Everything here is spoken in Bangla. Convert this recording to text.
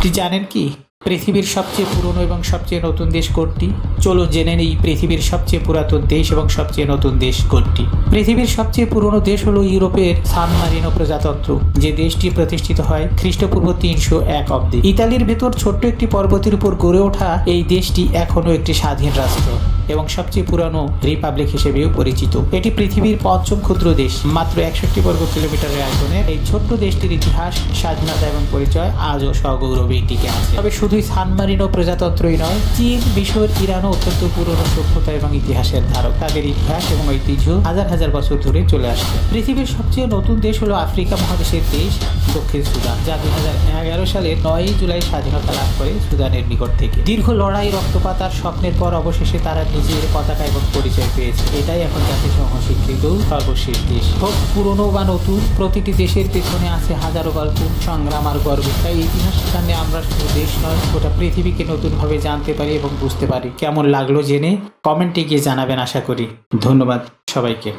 জানেন কি পৃথিবীর সবচেয়ে পুরনো এবং সবচেয়ে নতুন দেশ কোনটি? চলুন জেনে নিই পৃথিবীর সবচেয়ে পুরাতন দেশ এবং সবচেয়ে নতুন দেশ কোনটি। পৃথিবীর সবচেয়ে পুরনো দেশ হলো ইউরোপের সান মারিনো প্রজাতন্ত্র, যে দেশটি প্রতিষ্ঠিত হয় খ্রিস্টপূর্ব 301 অব্দে। ইতালির ভেতর ছোট্ট একটি পর্বতের উপর গড়ে ওঠা এই দেশটি এখনও একটি স্বাধীন রাষ্ট্র এবং সবচেয়ে পুরানো রিপাবলিক হিসেবেও পরিচিত। এটি পৃথিবীর পঞ্চম ক্ষুদ্র দেশ। মাত্র 61 বর্গ কিলোমিটারের আয়তনের এই ছোট্ট দেশটির ইতিহাস, স্বাধীনতা এবং পরিচয় আজও সগৌরবে টিকে আছে। তবে শুধুই সান মারিনো প্রজাতন্ত্রই নয়, চীন, মিশর, ইরানও অত্যন্ত পুরনো সভ্যতা এবং ইতিহাসের ধারক। তাদের ইতিহাস এবং ঐতিহ্য হাজার হাজার বছর ধরে চলে আসছে। পৃথিবীর সবচেয়ে নতুন দেশ হলো আফ্রিকা মহাদেশের দেশ দক্ষিণ সুদান, যা 2011 সালের 9 জুলাই স্বাধীনতা লাভ করে সুদানের নিকট থেকে। দীর্ঘ লড়াই, রক্তপাত আর স্বপ্নের পর অবশেষে তারা নিজের পতাকা এবং পরিচয় পেয়েছে। এটাই এখন জাতিসংঘ স্বীকৃত সর্বশেষ দেশ। হোক পুরনো বা নতুন, প্রতিটি দেশের পেছনে আছে হাজারো গল্প, সংগ্রাম আর গর্ব। তাই ইতিহাসের সামনে আমরা শুধু দেশ নয়, গোটা পৃথিবীকে নতুনভাবে জানতে পারি এবং বুঝতে পারি। কেমন লাগলো জেনে কমেন্টে গিয়ে জানাবেন আশা করি। ধন্যবাদ সবাইকে।